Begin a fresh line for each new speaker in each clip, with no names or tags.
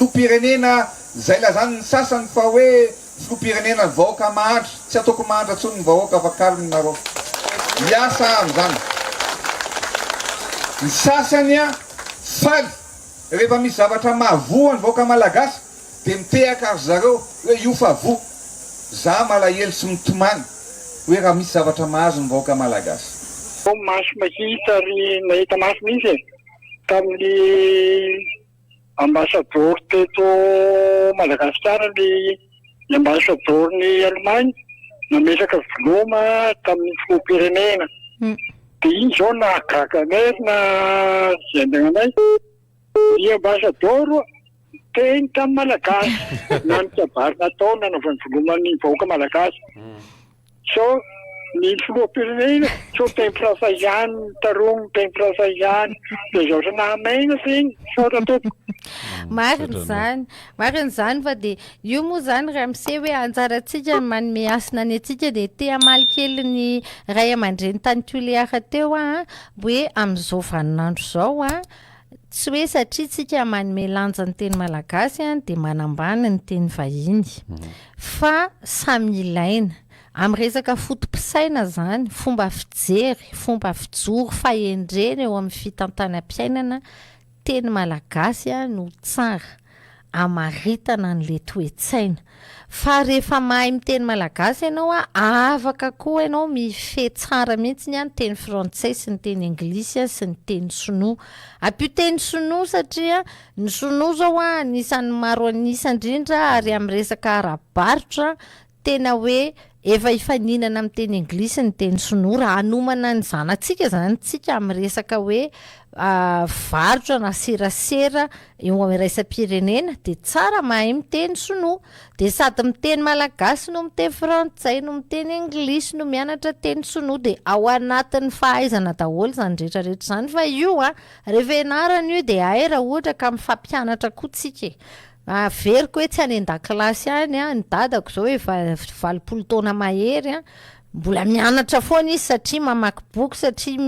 filoham-pirenena zay lazany ny sasany fa hoe filoham-pirenena vahoaka mahantra tsy ataoko mahantra tsony ny vahoaka fa kalminareo miasa am'zany ny sasany a faly rehefa misy zavatra mahavoa ny vahoaka malagasy de mitehaka azy zareo hoe io fa vo za malahelo sy mitomany hoe raha misy zavatra mahazo ny vahoaka malagasy
maso mahita ry nahita maso misy tamin'ny ambassador teto Madagasikara ny ambassador ny Allemagne namesaka viloma tamin'ny filoham-pirenena de iny zao nahagaganay na zendananay ny ambassador teny tamin'ny Malagasy na nikabary natao nanaovany viloman'ny vahoaka Malagasy so ny filoham-pirenena so temprasa ihany tarogny temprasa ihany de zao sa nahamaina zegny sora toko
mariny zany fa de io moa zany raha mise hoe anjaratsika manome asina ny atsika de te amaly kely ny ray aman-dreny tany toliara teo hoe am'izao vaninandro zao tsy hoe satria tsika manome lanja ny teny malagasy de manambany ny teny vahiny fa samy ilaina am resaka fotom-pisaina zany fomba fijery fomba fijoro fahendrena eo amin'ny fitantanam-piainana teny malagasy no tsara amaritana an'le toe-tsaina fa rehefa mahay miteny malagasy ianao afaka koa ianao mifehy tsara mihitsy ny teny frantsay sy ny teny anglisy sy ny teny sinoa ampio teny sinoa satria ny sinoa zao anisan'ny maro anisandrindra ary amin'ny resaka ara-barotra tena hoe efa ifaninana amin'ny teny anglisy ny teny sinoa raha anomana ny zanatsika zany tsika amin'ny resaka hoe varotra na serasera eo amin'ny raisam-pirenena de tsara mahay miteny sinoa de sady miteny malagasy no miteny frantsay no miteny anglisy no mianatra teny sinoa de ao anatin'ny fahaizana daholo zany rehetrarehetra zany fa io rehefa ianarana io de hay raha ohatra ka mifampianatra koa tsika veriko hoe tsy any an-dakilasy any ny dadako zao efa 20 taona mahery mbola mianatra foana izy satria mamaky boky satria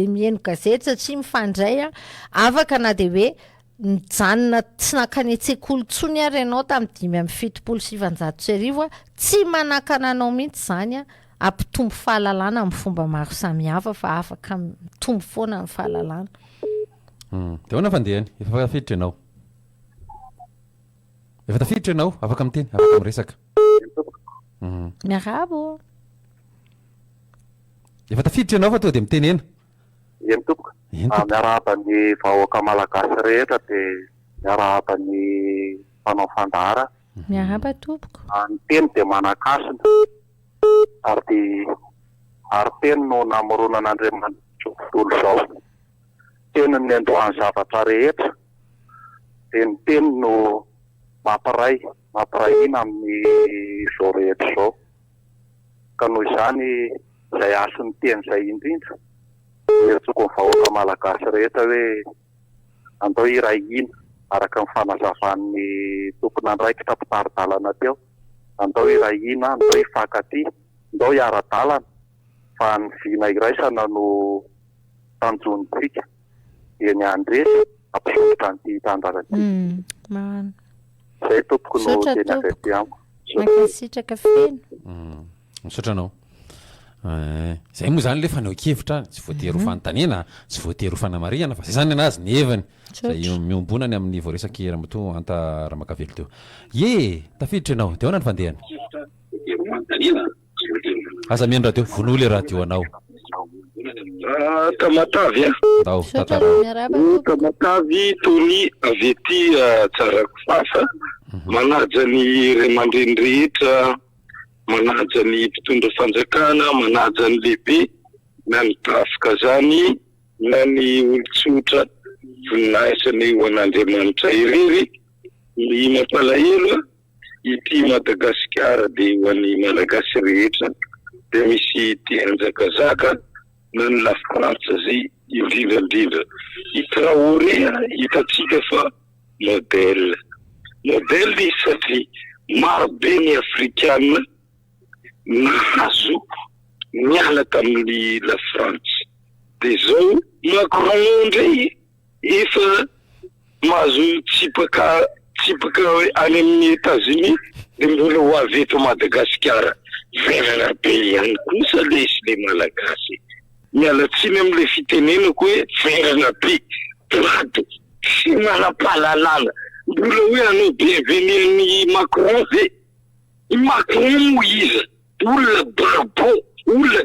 mihaino gazety satria mifandray afaka na de hoe mijanona tsy nakany an-tsekoly tsony ary ianao tamin'ny 577 tsy manakana anao mihitsy zany ampitombo fahalalana amin'ny fomba maro samihafa fa afaka mitombo foana amin'ny fahalalana
de hoana fandehany efa fiditra ianao efa tafiditra ianao afaka miteny afaka miresaka
miarabo
efa tafiditra ianao fa tonga de mitenena
eny tompoka miarahaba ny vahoaka malagasy rehetra de miarahaba ny mpanao fandara
miarahaba tompoko
ny teny de manakasina ary teny no namoronan'Andriamanitra tontolo zao teny ny andohany zavatra rehetra de ny teny no mamparay ina amin'ny zao rehetra zao ka noho izany zay asy ny teny zay indrindra eritsoako ny vahoaka malagasy rehetra hoe andao iray ina araka ny fanazavan'ny tompony andraikitra mpitaridalana teo andao iray ina andao ifankaty andao iara-dalana fa ny vina iraisana no tanjonitsika eny andresy ampisotra an'ity tandarany zay tompoko no teny avy aty amiko
makasitraka feno
misotranao zay moa zany le fanao-kevitra tsy voatery ho fanontaniana tsy voatery ho fanamariana fa zay zany anazy ny hevany zay miombonany amin'ny voaresaky ramatoa anta ramakavelo teo tafiditra ianao de hoana ny fandehany aza mihaino raha teo vono le raha teo anao
tamatavy tamatavy tony avy ety tsarako fafa manaja ny ray aman-dreny rehetra manaja ny mpitondra fanjakana manaja ny lehibe na ny tafika zany na ny olotsotra voninahitsany ho an'Andriamanitra irery ny mampalahelo ity Madagasikara de ho an'ny malagasy rehetra de misy tianjakazaka na ny la Frantsay indrindrandrindra hitraorea hitatsika fa modèle satria marobe ny afrikana nahazo miala tamin'ny la France de zao Macron ndray efa mahazo tsipaka hoe any amin'ny États-Unis dia mbola ho avy eto Madagascar verana be ihany kosa le izy le malagasy miala tsiny amin'ilay fitenenako hoe verana be plato sy manam-pahalalana mbola hoe anao bienvenian'ny Macron ve i Macron mo izy olona barbo olona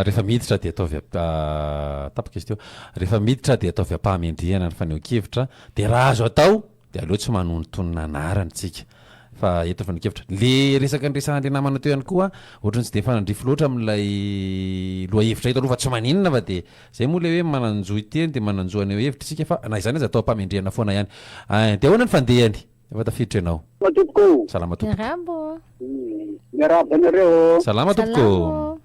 rehefa miditra dia ataovy tapaka izy teo rehefa miditra dia ataovy ampahamendriana ny faneho-kevitra dia raha azo atao dia aleo tsy manontonona anarany tsika fa eto faneho-kevitra le resaka nresahan'le namana teo ihany koa ohatrany tsy dia fanandrifo loatra amin'ilay loha-hevitra hita aloha fa tsy maninona fa dia zay moa le hoe mananjo iteny dia mananjo aneo hevitra tsika fa na izany azy atao ampahamendriana foana ihany dia ahoana ny fandehany efa tafiditra ianao salama tompoko
miaraba anareo
salama tompoko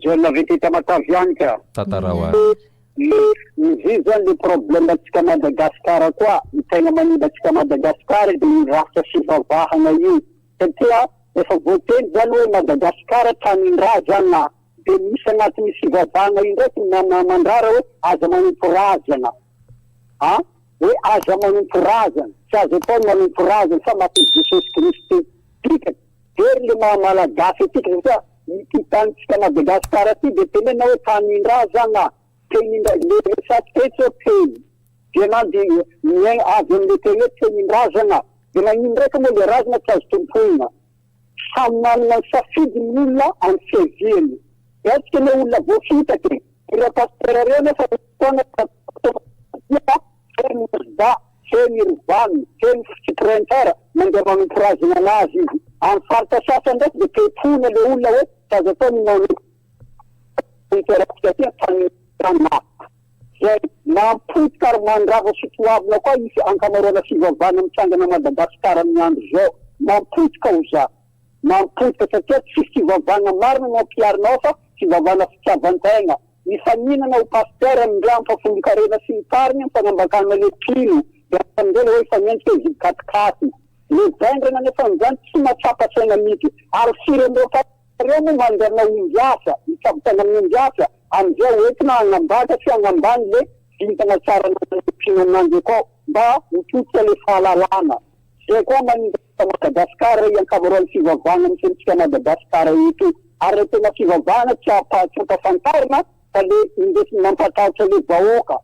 jona vitita matavianika
tatarao
izy zany le problème atsika Madagascar koa ny tegna manimba atsika Madagascar dia ny rafitra fivavahana io satria efa voateny zany hoe Madagascar tanin-drazana dia misy anatin'ny fivavahana io ndraiky mandrara hoe aza manompo razana hoe aza manompo razana tsy azo atao manompo razana fa maty Jesosy Kristy tika dery le malagasy tika satria ity tanitsika Madagascar ty dia tenena hoe tanin-drazana le satketso teny dia na dia miaigna avy amin'le teny hoe tenin-drazana dia nagnino ndraiky moa le razana tsy azo tompoina samy manana ny safidy ny olona amin'ny fiaviany atsika le olona voafitaky ireo pasteur reo nefa foana feny mosda feny rivany feny fitiprenteur mandeha manompo razana anazy izy amin'ny faritra sasany ndraiky dia pepona le olona hoe tsy azo atao ny zay mampotika ary mandrava sotoavina koa isy ankamaroana fivavahana mitsangana Madagascar amin'ny andro zao mampotika ho za mampotika satria tsy fivavahana marina no ampiarinao fa fivavahana fitiavan-tegna mifaninana ho pasteur amindra mifafondokarena sy ny tariny mifanambakana le pino dia amindreny hoe ifamientsika izy katikaty le vendrana nefa amin'izany tsy matsapa-tsaina mity ary firendreo reo moa manderina ombiasa mitsabotana amin'ny ombiasa amizay hoentina agnambaka sy agnambany le vintana tsara pino aminanjy akao mba hototika le fahalalana zay koa manindra Madagascar iankamaroan'ny fivavahana misy Madagascar eto ary tena fivavahana tsy ampafantarina fa le indesiny mampatahotra le vahoaka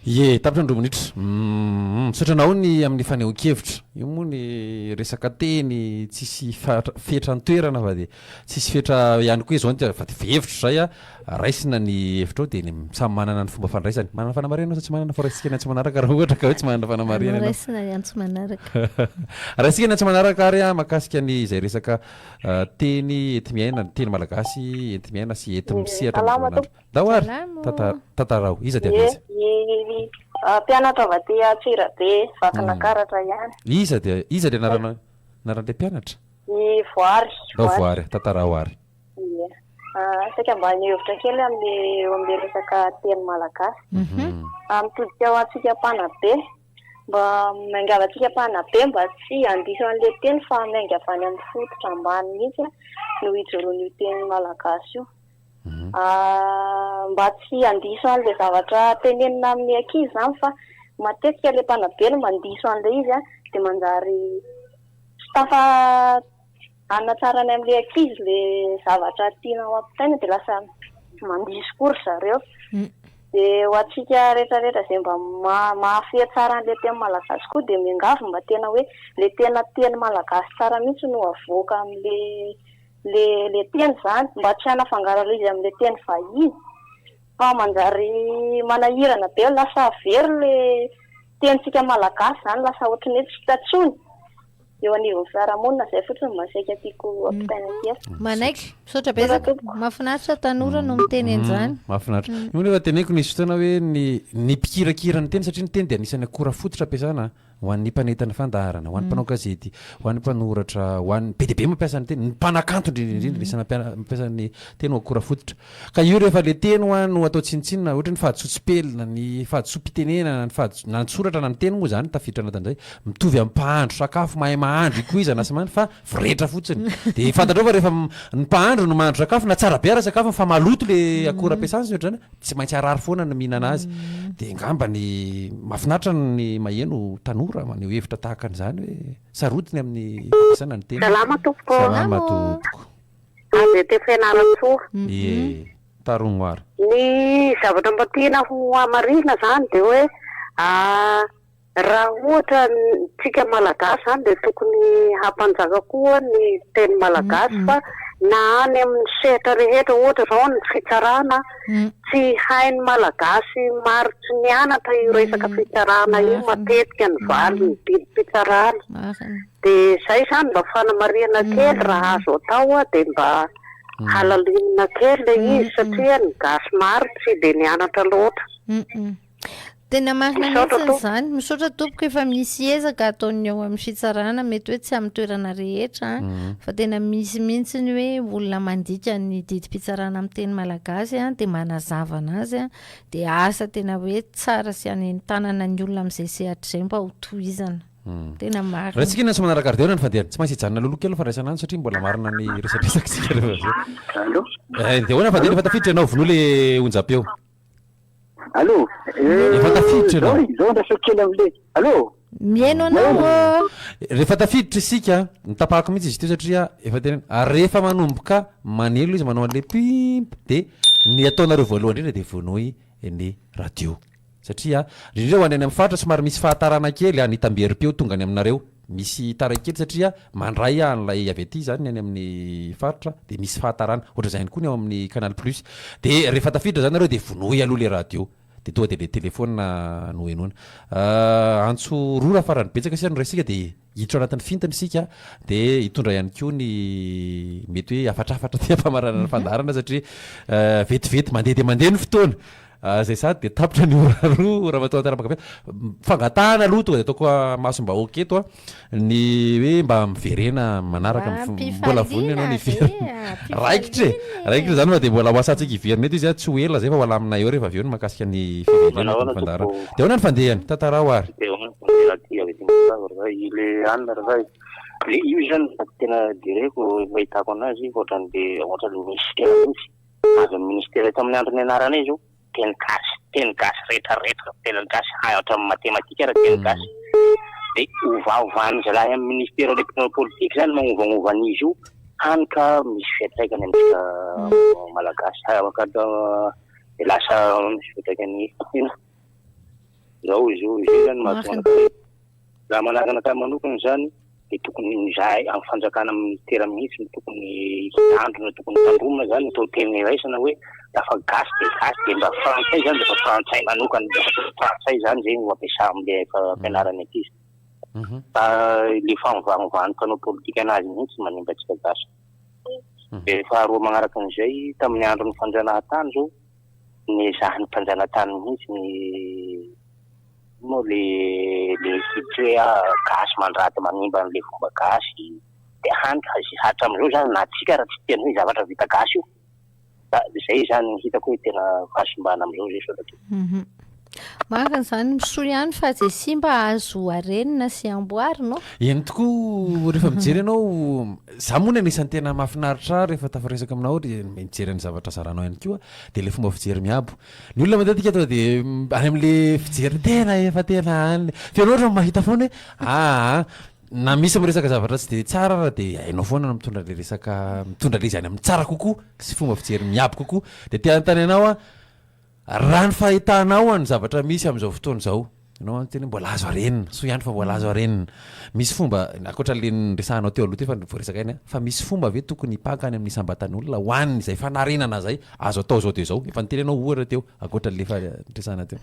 ye tapitra andro minitra misotranao ny amin'ny faneho-kevitra io moa ny resaka teny tsisy fetra ntoerana fa dia tsisy fetra ihany koa izao fa hevitra zay raisina ny hevitra ao dia samy manana ny fomba fandraisany manana fanamariana sa tsy manana fa raisika eny tsy manaraka raha ohatra ka hoe tsy manana fanamariana
raisina ihany tsy manaraka
raisika eny tsy manaraka ary makasika ny izay resaka teny enti-miaina teny malagasy enti-miaina sy enti-misehatra dahoary tatarao iza dia avizy
mpianatra vaty Tsirabe vakana karatra ihany
iza dia naran'ilay mpianatra
i voary
tatarao ary
saka mba nihevitra kely amin'le resaka teny malagasy mitodika ao antsika mpanabe mba maingava antsika mpanabe mba tsy andiso an'le teny fa mainga avy any amin'ny fototra ambany mihitsy no hijeron'io teny malagasy io mba tsy andiso an'le zavatra tenenina amin'ny ankizy zany fa matetika le mpanabe no mandiso an'le izy dia manjary tafa anatsarany amin'le ankizy le zavatra tiana ao ampitaina dia lasa mandiso kory zareo dia ho antsika rehetrarehetra izay mba mahafehy tsara an'le teny malagasy koa dia miangavy mba tena hoe le tena teny malagasy tsara mihitsy no avoaka amin'le le teny zany mba tsy hanafangarana izy amin'le teny vahiny fa manjary manahirana be lasa very le tenitsika malagasy zany lasa ohatrany hoe tsy tatsony eo anivon'ny fiarahamonina zay fotsiny masaika tiako ampitaina aty
manaiky misaotra betsaka mahafinaritra tanora no miteny an'izany
mahafinaritra io nefa teneniko nisy fotoana hoe ny mpikirakira ny teny satria ny teny dia anisan'ny akora fototra ampiasana ho an'ny mpanetana fandarana ho an'ny mpanao gazety ho an'ny mpanoratra ho an'ny be deaibe mampiasa ny teny ny mpanakanto indrindrindrindra isana mampiasa ny teny akora fototra ka io rehefa le teny ho no atao tsinitsinina ohatra ny fahadosotsipelina ny fahadosom-pitenenana na ny soratra na ny teny moa zany tafiditra anatin'izay mitovy amin'ny mpahandro sakafo mahay mahandro ikoa izy anasamany fa voretra fotsiny dia fantatrao fa rehefa ny mpahandro no mahandro sakafo na tsara be ara sakafo fa maloto le akora ampiasany sy ohatra zany tsy maintsy arary foana no mihinana azy dia ngamba ny mahafinaritra ny maheno tanora maneho hevitra tahaka an'izany hoe sarodiny amin'ny fampiasana ny teny.
Salama tompoko.
Salama tompoko.
Azy te fianaratsoa.
Ie tarognoary.
Ny zavatra mba tiana ho amarina zany dia hoe raha ohatra tsika malagasy zany dia tokony hampanjaka koa ny teny malagasy fa na any amin'ny sehatra rehetra ohatra zao ny fitsarana tsy hainy malagasy maro tsy nianatra io resaka fitsarana io matetika ny valo ny bidy fitsarana dia izay zany mba fanamariana kely raha azo atao dia mba halalinina kely le izy satria ny gasy maro tsy dia nianatra loatra.
Tena marina mihitsy zany misaotra tompoko efa misy ezaka ataony ao amin'ny fitsarana mety hoe tsy amin'ny toerana rehetra fa tena misy mihitsy ny hoe olona mandika ny didim-pitsarana amin'ny teny malagasy dia manazava anazy dia asa tena hoe tsara sy any tanana ny olona amin'izay sehatra izay mba ho tohizana. Tena marina.
Raha tsika na somana rakardiona ny fandeha tsy maintsy hijanona lolo kely fa raisana satria mbola marina ny resadresaka tsika rehefa dia hoana fandeha efa tafiditra ianao vono le onjapeo.
Allô
efa tafiditra ianao
zao ndasa kely am'le allô
mieno anao
rehefa tafiditra isika nitapahako mihitsy izy teo satria efa tena rehefa manomboka manelo izy manao an'le pimp dia ny ataonareo voalohany indrindra dia vonoy ny radio satria indrindra ho any any amin'ny faritra somary misy fahatarana kely any hitamberim-peo tonga any aminareo misy taray kely satria mandray an'ilay avy aty zany any amin'ny faritra dia misy fahatarana ohatra zay ihany koa ny ao amin'ny canal plus dia rehefa tafiditra zany nareo dia vonoy aloha le radio dia toa dia le telefona noenoana antso roa raha farany betsaka sy anoraisika dia hiditra ao anatin'ny fintany sika dia hitondra ihany koa ny mety hoe afatrafatra ty ampamarana ny fandarana satria vetivety mandeha dia mandeha ny fotoana zay sady dia tapitra ny ora roa raha matao antarapakafe fangatahana aloha tonga dia ataoko masom-ba oketo ny hoe mba miverena manaraka mbola voniny ianao ny iverina raikitra zany fa dia mbola ho asantsika iverina eto izy tsy ho ela zay fa ho alamina eo rehefa avy eo no mahakasika ny fiverena ny fandarana dia hoana ny fandehany tantara ho ary
ile anina raha io zany tena direko mahitako anazy ohatra ny ministera mihitsy azo ny ministera eto amin'ny andro ny anarana izy io teny gasy rehetrarehetra teny gasy ohatra amin'ny matematika raha teny gasy dia ovaovany zalahy amin'ny ministera le politika zany magnovagnova an'izy io hany ka misy fiatraikany amintsika malagasy ka dia lasa misy fiatraikany ina zao izy io izy zany mahatonga raha manarana ka manokana zany dia tokony zahay amin'ny fanjakana amin'ny ministera mihitsy tokony hitandrona tokony tandromina zany atao teny iraisana hoe lafa gasy dia mba frantsay zany dia fa frantsay manokana frantsay zany zay no ampiasa amin'le fampianarana aty izy le fanovagnovany mpanao politika anazy mihitsy manimbatsika gasy dia faharoa magnaraka an'izay tamin'ny andro ny fanjanahantany zao ny zahan'ny mpanjanahantany mihitsy ny no le hitry hoe gasy mandraty manimba n'le fomba gasy dia hany hatram'izao zany na tsika raha tsy tena hoe zavatra vita gasy io zay zany hitako hoe tena fahasombana amin'izao zay soratro
marina zany misoa ihany fa zay sy mba azo arenina sy amboarina
eny tokoa rehefa mijery ianao za moa ny anisan'ny tena mahafinaritra rehefa tafaresaka aminao mijery ny zavatra zaranao ihany koa dia le fomba fijery miabo ny olona matetika atao dia any amin'le fijery tena efa tena any fianao mahita foana hoe na misy miresaka zavatra tsy dia tsara raha dia hainao foana mitondra le resaka mitondra le izy any amin'ny tsara kokoa sy fomba fijery miabo kokoa dia tiantany ianao raha ny fahitanao any zavatra misy amin'izao fotoana izao ianao tena mbola azo arenina so ihany fa mbola azo arenina misy fomba akoatra le nyresahanao teo aloha ty fa voaresaka iny fa misy fomba ve tokony hipaka any amin'ny sambatan'olona ho aniny izay fanarenana zay azo atao zao dia zao efa nitelenao ohatra teo akoatra lefa resahana teo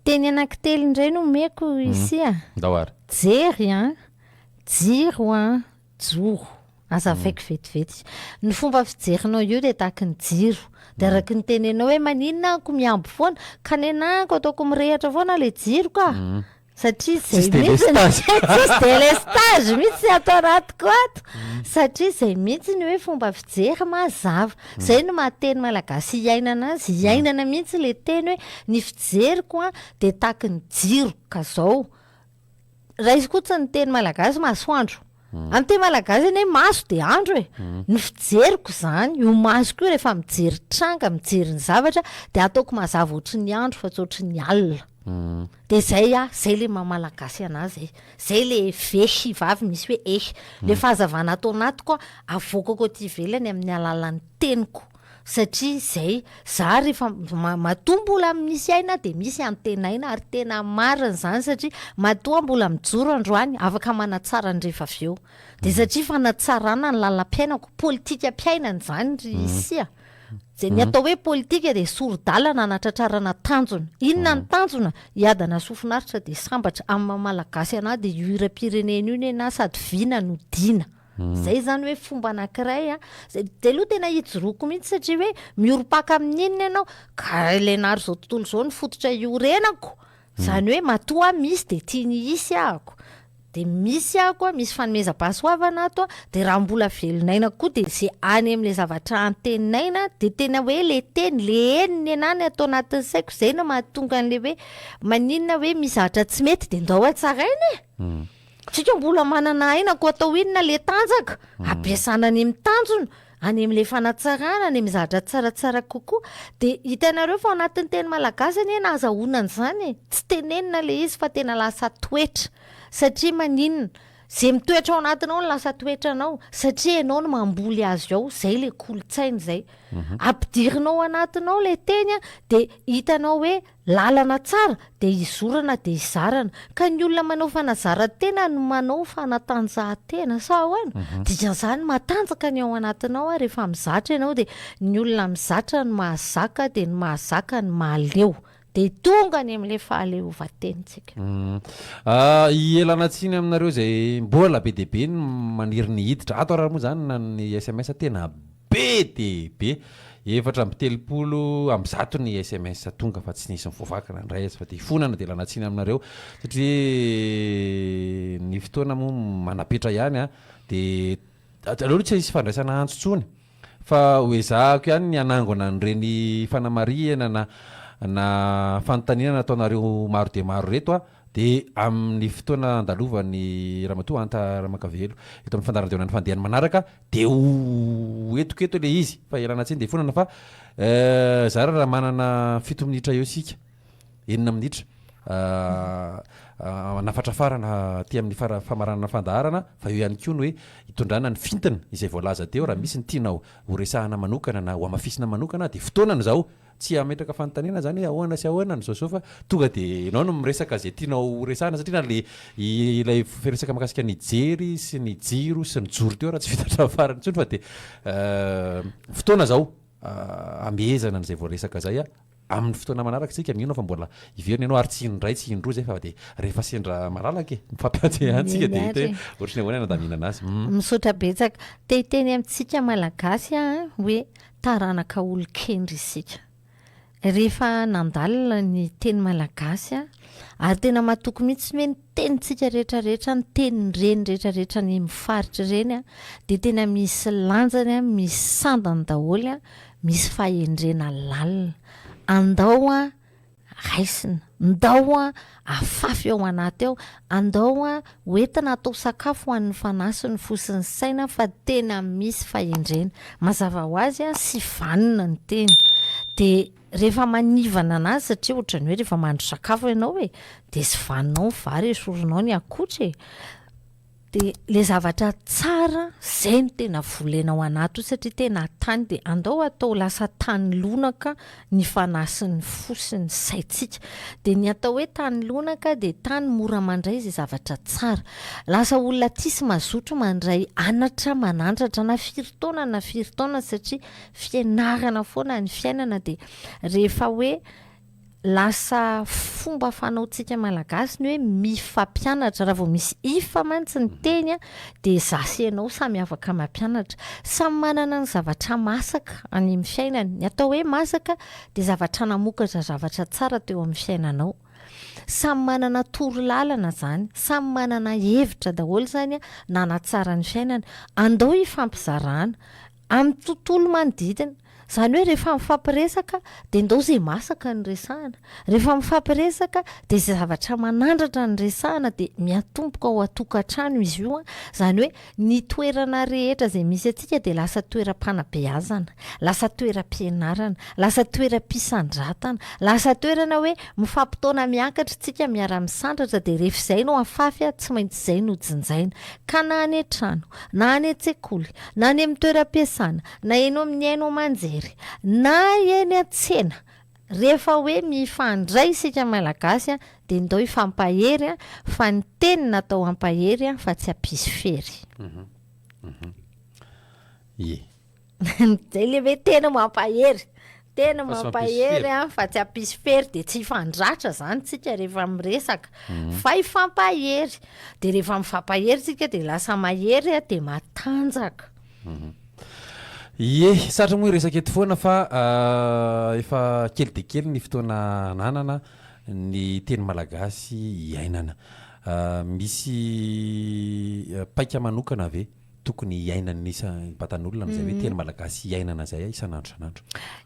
teny anankitelo indray no meko isia
ndahoary
jery jiro joro aza vaiko vetivety ny fomba fijerinao io dia tahaka ny jiro dia araky ny tenenao hoe maninona ko miambo foana ka nenako ataoko mirehatra foana le jiro ka satria zay mihitsy délestage mihitsy atao anatiko ato satria zay mihitsy ny hoe fomba fijery mazava zay no mahateny malagasy iainana azy iainana mihitsy le teny hoe ny fijeriko de taky ny jiro ka zao raha izy kotsy ny teny malagasy masoandro amin'ny teny malagasy eny hoe maso de andro ny fijeriko zany io maso koa rehefa mijery tranga mijery ny zavatra de ataoko mazava ohatry ny andro fa tsy ohatry ny alina de zay zay le mamalagasy anazy zay le vesy vavy misy hoe le fahazavana atao anatiko avoakako aty ivelany amin'ny alalan'ny teniko satria zay za rehefa matoa mbola misy aina de misy antenaina ary tena marina zany satria matoa mbola mijoro androany afaka manatsara ny rehefa avy eo de satria fanatsarana ny lalam-piainako politika mpiainana zany ry sia zay ny atao hoe politika de soro-dalana anatratrarana tanjona inona ny tanjona iadana sofinaritra de sambatra amin'ny malagasy ana de hira-pirenena io nena sady vina no dina zay zany hoe fomba anankiray zay aloha tena hijoroako mihitsy satria hoe miorom-paka amin'inona ianao ka ilenaro zao tontolo zao ny fototra iorenako zany hoe matoa misy de tiany isy ahako de misy ahako misy fanomezam-pahasoavana ato de raha mbola velonaina koa de zay any amin'le zavatra antenaina de tena hoe le teny le eniny enany atao anatin'ny saiko zay no mahatonga an'le hoe maninona hoe misy zavatra tsy mety de ndao atsaraina tsika mbola manana aina ko atao inona le tanjaka ampiasana any amin'ny tanjona any amin'le fanatsarana any amin'ny zavatra tsaratsara kokoa de hitanareo fa anatin'ny teny malagasy any nahazahoana an'izany tsy tenenina le izy fa tena lasa toetra satria maninona zay mitoetra ao anatinao no lasa toetranao satria ianao no mamboly azy ao zay le kolotsainy zay ampidirinao anatinao le teny de hitanao hoe lalana tsara de izorana de izarana ka ny olona manao fanazara-tena no manao fanatanjahan-tena sa hoana dikan'izany matanjaka ny ao anatinao rehefa mizatra ianao de ny olona mizatra no mahazaka de ny mahazaka ny mahaleo de tonga ny amin'le fahaleovan-tenitsika
ielana tsiny aminareo zay mbola be deabe ny maniry ny hiditra ato raha moa zany na ny SMS tena be deabe efatra amby telopolo amby zato ny SMS tonga fa tsy nisy mivovakana ndray fa de fonana de elana tsiny aminareo satria ny fotoana moa manapetra ihany de aloha tsy isy fandraisana antsotsony fa hoe zahako ihany ny anangona nyreny fanamariana na fanontaniana ataonareo maro de maro reto de amin'ny fotoana andalovan'ny ramatoa anta ramakavelo eto amin'ny fandarandeona ny fandehany manaraka de etoketo le izy fa elana tsiny de fonana fa zara raha manana 7 minitra eo sika 9 minitra nafatra farana ty amin'ny famaranana fandaharana fa eo ihany koa no hoe hitondrana ny fintina izay voalaza teo raha misy ny tianao horesahana manokana na ho amafisina manokana de fotoanany zao tsy ametraka fanontaniana zany ahoana sy ahoana ny zao fa tonga de ianao no miresaka zay tianao resahana satria na le ilay firesaka makasika ny jery sy ny jiro sy ny joro teo raha tsy fitatra farany intsony fa de fotoana zao amezana n'izay voaresaka zay amin'ny fotoana manaraka tsika mino fa mbola iverina ianao ary tsy indray tsy indroa zay fa de rehefa sendra malalaka mifampiatsy antsika de hita hoe ohatrany ahoana nadamina anazy
misotra betsaka te hiteny amintsika malagasy hoe taranaka olon-kendry isika rehefa nandalina ny teny malagasy ary tena matoko mihitsy hoe ny tenitsika rehetrarehetra ny teny reny rehetrarehetra ny mifaritra reny de tena misy lanjany misy sandany daholo misy fahendrena lalina andao raisina ndao afafy ao anaty ao andao hoentina atao sakafo hoan'ny fanasy ny fosiny saina fa tena misy fahendrena mazava ho azy sy vanina ny teny de rehefa manivana anazy satria ohatrany hoe rehefa mandro sakafo ianao de sy vaninao ny vary esorinao ny akotry de le zavatra tsara zay ny tena volena ao anaty satria tena tany de andao atao lasa tany lonaka ny fanasy ny fosiny saitsika de ny atao hoe tany lonaka de tany mora mandray zay zavatra tsara lasa olona tisy mazotro mandray anatra manandratra na firitaona satria fianarana foana ny fiainana de rehefa hoe lasa fomba fanaotsika malagasy ny hoe mifampianatra raha vao misy ifa mantsy ny teny de zasy ianao samy afaka mampianatra samy manana ny zavatra masaka any amin'ny fiainany ny atao hoe masaka de zavatra namokatra zavatra tsara teo amin'ny fiainanao samy manana toro lalana zany, samy manana hevitra daholo zany nanatsara ny fiainana, andao hifampizarana amin'ny tontolo manodidina. Zany hoe rehefa mifampiresaka dia ndao izay masaka ny resahana, rehefa mifampiresaka dia izay zavatra manandratra ny resahana dia miatomboka ao atokantrano izy io. Zany hoe ny toerana rehetra izay misy atsika dia lasa toeram-panabeazana, lasa toeram-pianarana, lasa toeram-pisandratana, lasa toerana hoe mifampitaona miakatra tsika miara-misandratra, dia rehefa izay no afafy tsy maintsy izay no jinjaina. Ka na any an-trano, na any an-tsekoly, na any amin'ny toeram-piasana, na eno amin'ny aino aman-jery, na eny an-tsena, rehefa hoe mifandray isika malagasy dia ndao hifampahery fa ny teny natao hampahery fa tsy hampisy fery. Zay le hoe tena mampahery, tena mampahery fa tsy hampisy fery, dia tsy hifandratra zany tsika rehefa miresaka fa hifampahery, dia rehefa mifampahery tsika dia lasa mahery dia matanjaka.
Satra moa resaka eto foana fa efa kely dia kely ny fotoana nanana ny teny malagasy iainana. Misy paika manokana ve tokony iainan'ny batan'olona n'izay hoe teny malagasy iainana zay isan'andro isan'andro?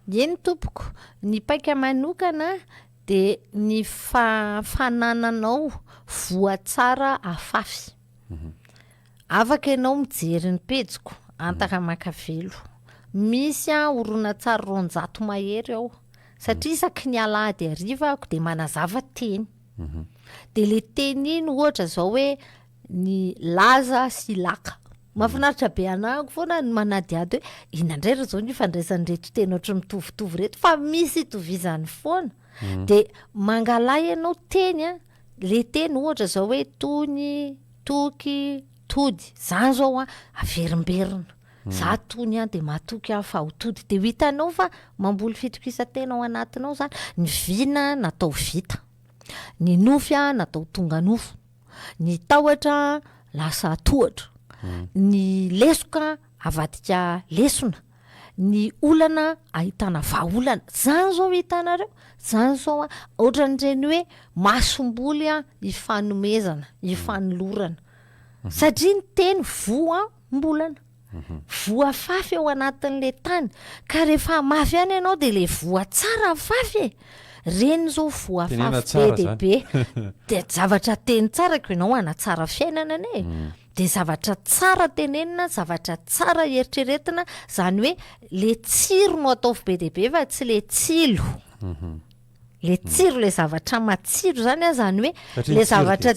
Eny tompoko, ny paika manokana dia ny fanananao voatsara afafy. Afaka ianao mijery ny pejiko antaka makavelo. Misy horonan-tsary 200 mahery ao, satria isaky ny alahady arivako dia manazava teny. Dia le teny iny ohatra zao hoe ny laza sy laka. Mahafinaritra be anako foana ny manadiady hoe inandray zao ny fandraisan'ny rehetra teny ohatry mitovitovy reto, fa misy itovizany foana. Dia mangalay ianao teny, le teny ohatra zao hoe tony, toky, tody, zany zao averimberina. Za tony dia matoky fa ho tody, dia hitanao fa mamboly fitokisa-tena ao anatinao zany. Ny vina natao vita, ny nofy natao tonga nofo, ny tahotra lasa tohatra, ny lesoka avadika lesona, ny olana ahitana vaolana. Zany zao hitanareo, zany zao ohatran'ireny hoe masomboly hifanomezana, hifanolorana, satria ny teny voa mbolana, voa fafy ao anatin'le tany. Ka rehefa mafy any ianao dia le voa tsara fafy, reny zao voa fafy be dia be, dia zavatra teny tsara ko ianao anatsara fiainana ne. Dia zavatra tsara tenenina, zavatra tsara eritreretina, zany hoe le tsiro no ataovy be dia be fa tsy le tsilo. Le tsiro, le zavatra matsiro zany zany hoe le zavatra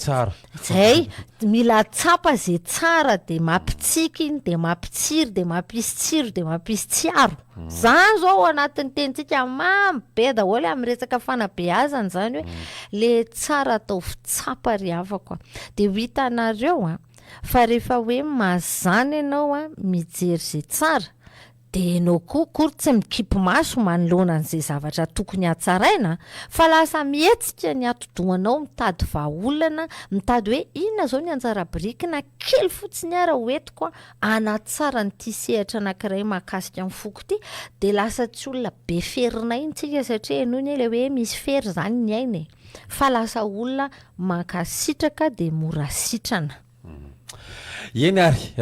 zay mila tsapa zay tsara dia mampitsiky iny, dia mampitsiry, dia mampisy tsiro, dia mampisy tsiaro. Zany zao anatin'ny tenintsika mamy be daholo amin'ny resaka fanabeazana, zany hoe le tsara ataovy tsapa ry havako. Dia hitanareo fa rehefa hoe mazana ianao mijery zay tsara, dia ianao koa tsy mikipy maso manoloana an'izay zavatra tokony hatsaraina, fa lasa mihetsika ny atodohanao mitady vahaolana, mitady hoe inona zao ny anjara birikina kely fotsiny ara hoentiko anatsara nyity sehatra anankiray mahakasika amin'ny foko ity. Dia lasa tsy olona be ferina iny tsika, satria ianao ny ilay hoe misy fery zany ny aina, fa lasa olona mankasitraka dia mora sitrana.
Eny ary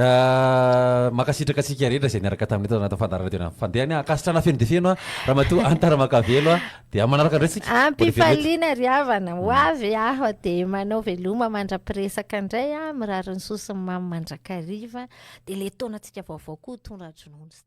makasitraka antsika rehetra izay niaraka tamin'ny eto anaty fandarana tena fandehany akasitrana feno dia feno ramatoa antara makavelo dia manaraka indray tsika
ampifaliana ry havana ho avy dia manao veloma mandra-piresaka indray mirary ny sosiny mamy mandrakariva, dia le taonantsika vaovao koa tondrajonono sy